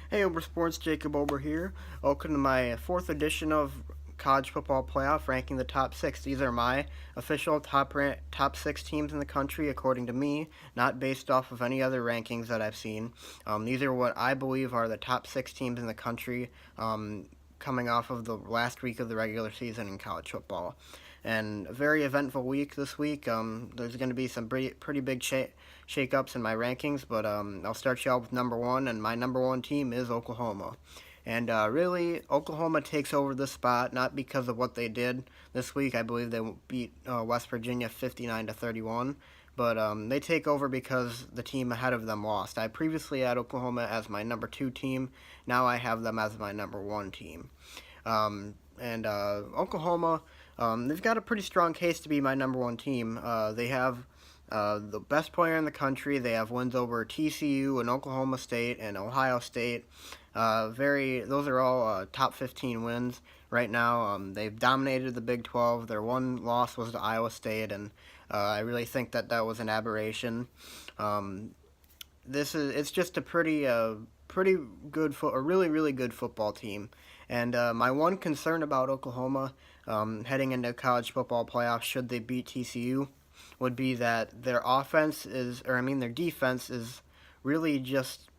Hey, Ober Sports, Jacob Ober here. Welcome to my fourth edition of College Football Playoff, ranking the top six. These are my official top six teams in the country, according to me, not based off of any other rankings that I've seen. These are what I believe are the top six teams in the country, coming off of the last week of the regular season in college football. And a very eventful week this week. There's going to be some pretty big shake-ups in my rankings, but I'll start you out with number one, and my number one team is Oklahoma. And really, Oklahoma takes over this spot not because of what they did this week. I believe they beat West Virginia 59-31, but they take over because the team ahead of them lost. I previously had Oklahoma as my number two team. Now I have them as my number one team. And Oklahoma, they've got a pretty strong case to be my number one team. They have the best player in the country. They have wins over TCU and Oklahoma State and Ohio State. Those are all top 15 wins right now. They've dominated the Big 12. Their one loss was to Iowa State, and I really think that was an aberration. It's just a pretty good a really good football team. And my one concern about Oklahoma heading into college football playoffs, should they beat TCU, would be that their their defense is really just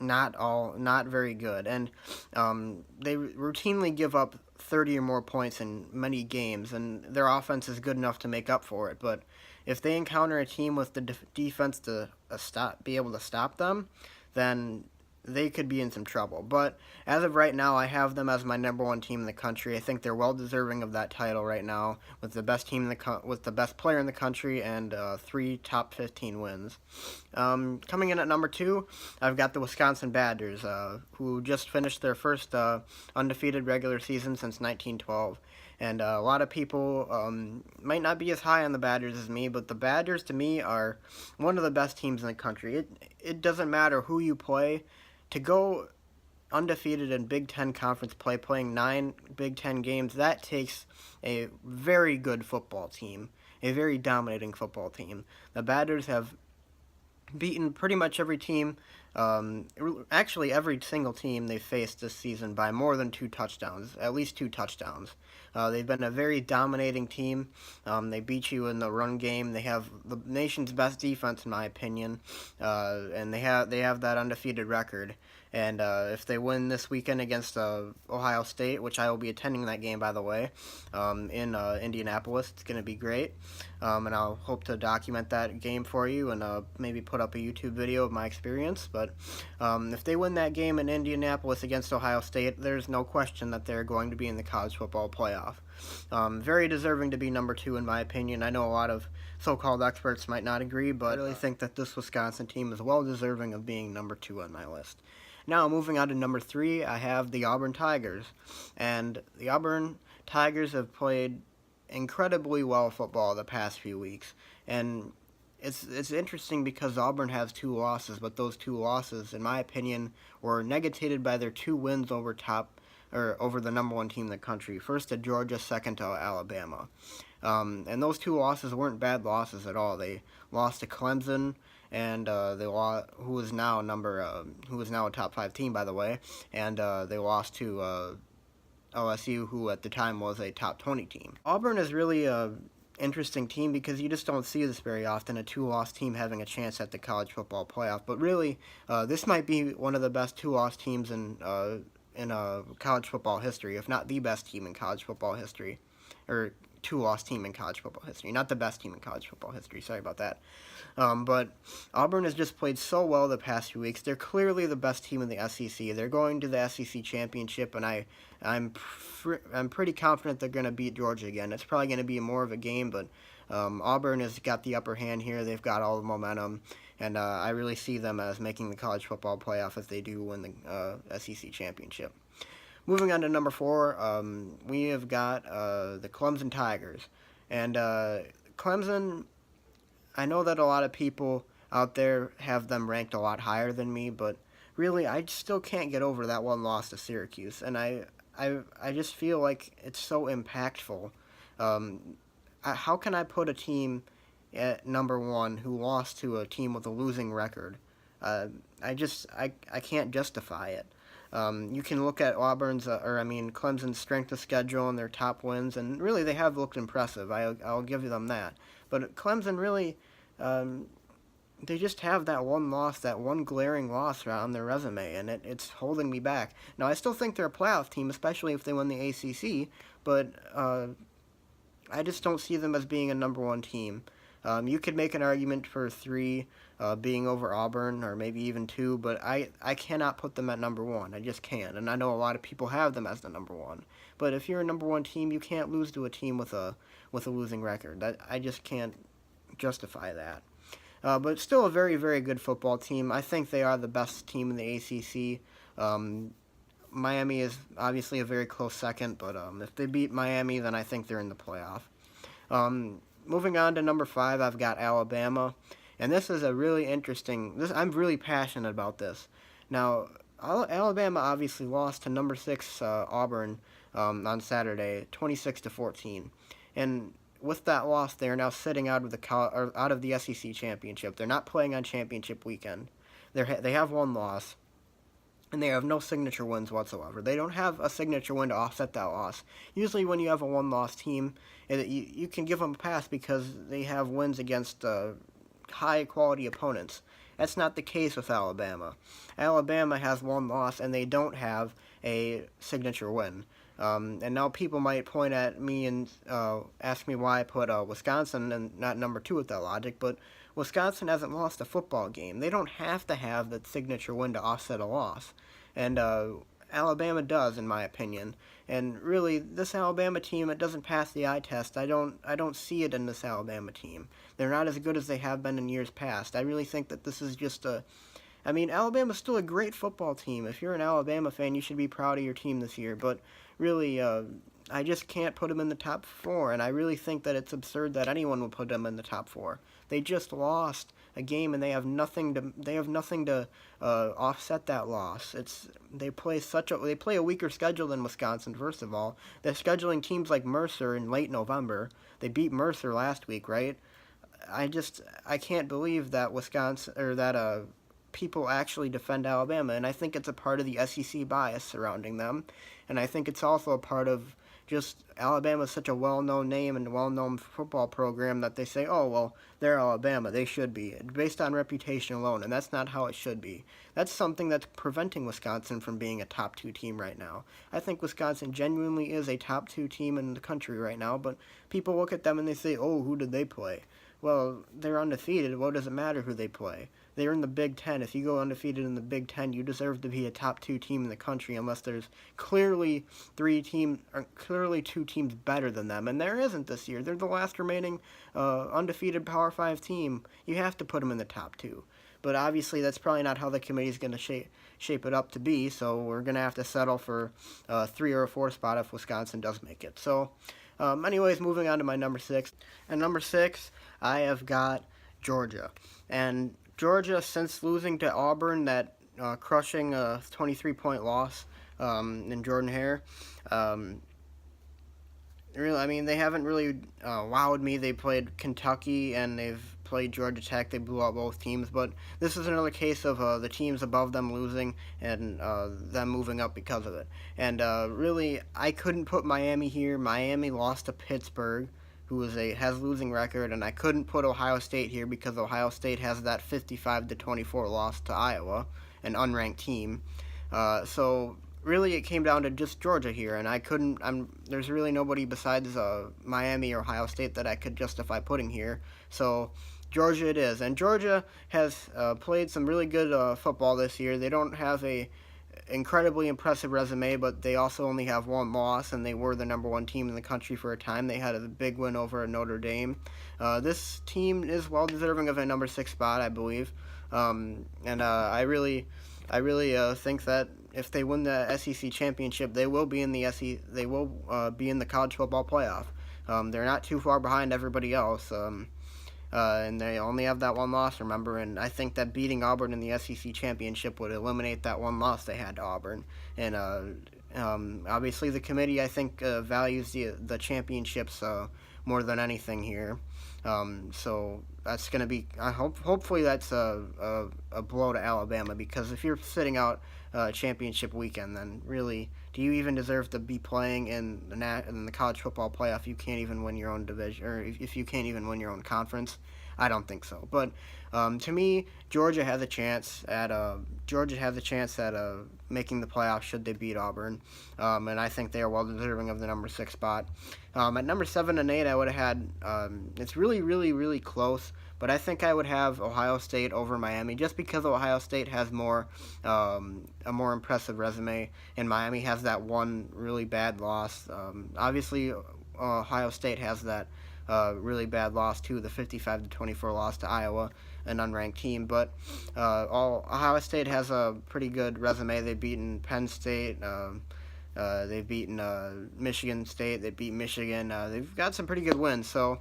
not very good, and they routinely give up 30 or more points in many games, and their offense is good enough to make up for it. But if they encounter a team with the defense to be able to stop them, then they could be in some trouble. But as of right now, I have them as my number one team in the country. I think they're well deserving of that title right now, with the best team with the best player in the country and 3 top 15 wins. Coming in at number two, I've got the Wisconsin Badgers, who just finished their first undefeated regular season since 1912. And a lot of people might not be as high on the Badgers as me, but the Badgers, to me, are one of the best teams in the country. It doesn't matter who you play. To go undefeated in Big Ten conference play, playing 9 Big Ten games, that takes a very good football team, a very dominating football team. The Badgers have beaten pretty much every team, actually every single team they faced this season by more than 2 touchdowns, at least 2 touchdowns. They've been a very dominating team. They beat you in the run game. They have the nation's best defense, in my opinion, and they have that undefeated record. And if they win this weekend against Ohio State, which I will be attending that game, by the way, in Indianapolis, it's going to be great. And I'll hope to document that game for you and maybe put up a YouTube video of my experience. But if they win that game in Indianapolis against Ohio State, there's no question that they're going to be in the college football playoff. Very deserving to be number two, in my opinion. I know a lot of so-called experts might not agree, but I really think that this Wisconsin team is well deserving of being number two on my list. Now, moving on to number three, I have the Auburn Tigers. And the Auburn Tigers have played incredibly well football the past few weeks. And it's interesting because Auburn has 2 losses, but those 2 losses, in my opinion, were negated by their 2 wins over the number one team in the country. First to Georgia, second to Alabama. And those 2 losses weren't bad losses at all. They lost to Clemson, and who is now a top 5 team, by the way, and they lost to OSU, who at the time was a top 20 team. Auburn is really a interesting team because you just don't see this very often, a 2-loss team having a chance at the college football playoff. But really, this might be one of the best 2-loss teams in college football history, if not the best team in college football history, or 2-loss team in college football history. Not the best team in college football history, sorry about that. But Auburn has just played so well the past few weeks. They're clearly the best team in the SEC. They're going to the SEC championship, and I'm pretty confident they're going to beat Georgia again. It's probably going to be more of a game, but Auburn has got the upper hand here. They've got all the momentum, and I really see them as making the college football playoff if they do win the SEC championship. Moving on to number 4, we have got the Clemson Tigers. And Clemson, I know that a lot of people out there have them ranked a lot higher than me, but really, I still can't get over that one loss to Syracuse. And I just feel like it's so impactful. How can I put a team at number 1 who lost to a team with a losing record I can't justify it. You can look at Auburn's, Clemson's strength of schedule and their top wins, and really they have looked impressive. I'll give them that. But Clemson really, um, they just have that one loss, that one glaring loss on their resume, and it's holding me back. Now, I still think they're a playoff team, especially if they win the ACC, but I just don't see them as being a number one team. You could make an argument for three being over Auburn, or maybe even two, but I cannot put them at number one. I just can't, and I know a lot of people have them as the number one. But if you're a number one team, you can't lose to a team with a losing record. I just can't justify that. But still a very, very good football team. I think they are the best team in the ACC. Miami is obviously a very close second, but if they beat Miami, then I think they're in the playoff. Moving on to number 5, I've got Alabama, and this is a really interesting. I'm really passionate about this. Now, Alabama obviously lost to number 6 Auburn on Saturday, 26-14, and with that loss, they are now sitting out of the SEC championship. They're not playing on championship weekend. They have one loss, and they have no signature wins whatsoever. They don't have a signature win to offset that loss. Usually, when you have a one-loss team, you can give them a pass because they have wins against high-quality opponents. That's not the case with Alabama. Alabama has one loss, and they don't have a signature win. And now people might point at me and ask me why I put Wisconsin and not number 2 with that logic, but Wisconsin hasn't lost a football game. They don't have to have the signature win to offset a loss. And Alabama does, in my opinion. And really, this Alabama team, it doesn't pass the eye test. I don't see it in this Alabama team. They're not as good as they have been in years past. I really think that this is just Alabama's still a great football team. If you're an Alabama fan, you should be proud of your team this year. But really, I just can't put them in the top 4, and I really think that it's absurd that anyone would put them in the top 4. They just lost a game, and they have nothing to offset that loss. They play a weaker schedule than Wisconsin. First of all, they're scheduling teams like Mercer in late November. They beat Mercer last week, right? I can't believe that people actually defend Alabama, and I think it's a part of the SEC bias surrounding them, and I think it's also a part of just Alabama's such a well-known name and well-known football program that they say, oh, well, they're Alabama, they should be, based on reputation alone, and that's not how it should be. That's something that's preventing Wisconsin from being a top 2 team right now. I think Wisconsin genuinely is a top 2 team in the country right now, but people look at them and they say, oh, who did they play? Well, they're undefeated. What does it matter who they play? They're in the Big Ten. If you go undefeated in the Big Ten, you deserve to be a top 2 team in the country unless there's clearly 2 teams better than them. And there isn't this year. They're the last remaining undefeated Power 5 team. You have to put them in the top 2. But obviously that's probably not how the committee is going to shape it up to be, so we're going to have to settle for a 3 or a 4 spot if Wisconsin does make it. So anyways, moving on to my number 6. And number 6, I have got Georgia. And Georgia, since losing to Auburn, that crushing 23-point loss in Jordan Hare, they haven't really wowed me. They played Kentucky and they've played Georgia Tech. They blew out both teams, but this is another case of the teams above them losing and them moving up because of it. And really, I couldn't put Miami here. Miami lost to Pittsburgh, who has losing record, and I couldn't put Ohio State here because Ohio State has that 55-24 loss to Iowa, an unranked team. So really, it came down to just Georgia here, and there's really nobody besides Miami or Ohio State that I could justify putting here. So Georgia it is, and Georgia has played some really good football this year. They don't have a incredibly impressive resume, but they also only have one loss, and they were the number 1 team in the country for a time. They had a big win over Notre Dame. This team is well deserving of a number 6 spot, I believe, and I really think that if they win the SEC championship, they will be in the They will be in the college football playoff. They're not too far behind everybody else. And they only have that one loss, remember, and I think that beating Auburn in the SEC championship would eliminate that one loss they had to Auburn. And obviously the committee, I think, values the championships more than anything here. So that's going to be, hopefully that's a blow to Alabama, because if you're sitting out championship weekend, then really, do you even deserve to be playing in the college football playoff? You can't even win your own division, or if you can't even win your own conference. I don't think so. But to me, Georgia has a chance at making the playoffs should they beat Auburn, and I think they are well deserving of the number 6 spot. At number 7 and 8, I would have had. It's really, really, really close, but I think I would have Ohio State over Miami, just because Ohio State has a more impressive resume, and Miami has that one really bad loss. Obviously, Ohio State has that really bad loss too, the 55-24 loss to Iowa, an unranked team. But Ohio State has a pretty good resume. They've beaten Penn State. They've beaten Michigan State. They beat Michigan. They've got some pretty good wins. So,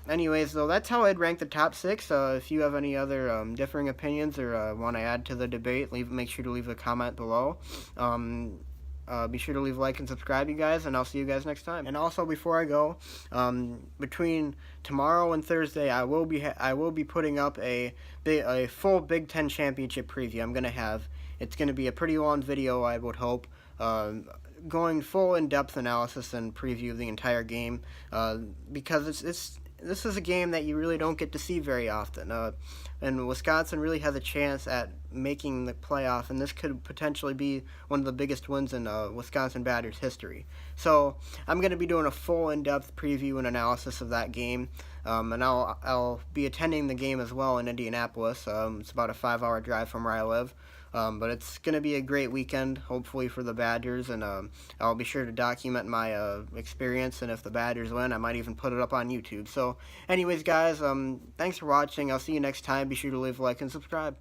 anyways, though, that's how I'd rank the top 6. If you have any other differing opinions or want to add to the debate, make sure to leave a comment below. Be sure to leave a like and subscribe, you guys, and I'll see you guys next time. And also, before I go, between tomorrow and Thursday, I will be putting up a full Big Ten championship preview. It's gonna be a pretty long video, I would hope, going full in-depth analysis and preview of the entire game, because this is a game that you really don't get to see very often. And Wisconsin really has a chance at making the playoff, and this could potentially be one of the biggest wins in Wisconsin Badgers history. So I'm going to be doing a full in-depth preview and analysis of that game, and I'll be attending the game as well in Indianapolis. It's about a 5-hour drive from where I live. But it's going to be a great weekend, hopefully, for the Badgers, and I'll be sure to document my experience, and if the Badgers win, I might even put it up on YouTube. So, anyways, guys, thanks for watching. I'll see you next time. Be sure to leave a like and subscribe.